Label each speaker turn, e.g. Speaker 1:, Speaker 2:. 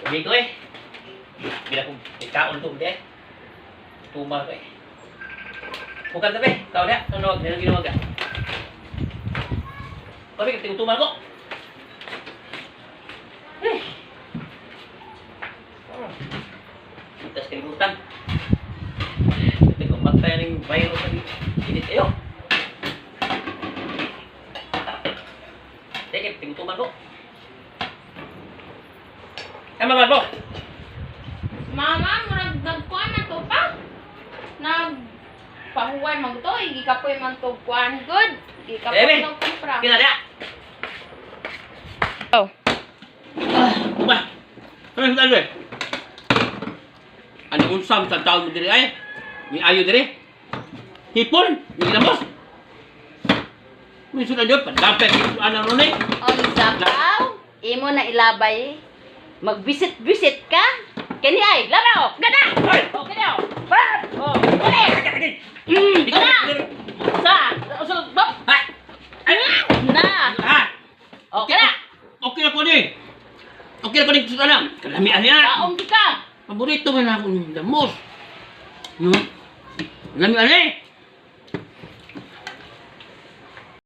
Speaker 1: Hindi ko eh. Bila kong ikaon to deh. Tumal ko eh. Bukan tapi, kau dia, tunog, dia ginawa ka. Tapi keting tumal ko. Kita kalimutan. Keting kumatay ng virus sa init ayo. Dek, keting tumal ko. Mama mo.
Speaker 2: Mama, murag nagkuhan na to pa. Nagpahuwan man to, gikapoy man to kuhan good. Gikapoy
Speaker 1: Ebe,
Speaker 2: ng kumpra.
Speaker 1: Kina dia.
Speaker 2: Oh.
Speaker 1: Ba. Ano sa dali? Ano unsam sa taon mo diri ay? Ni ayo diri. Hipon, ni lamos. Minsan na jud padapet ano ron eh.
Speaker 2: Unsa ka? Imo na ilabay. Magbisit-bisit ka? Kani ay, labaw! Gana!
Speaker 1: Hoy!
Speaker 2: Oh, kani oh! Oh, kani! Gana! Sa! Usul, bop!
Speaker 1: Ha?
Speaker 2: Na!
Speaker 1: Ha?
Speaker 2: Oh, kana!
Speaker 1: Okay na ko ni. Okay na ko ni sa alam. Kalamian niya.
Speaker 2: Kaong ka!
Speaker 1: Paborito man ako ng damos. Lamian eh.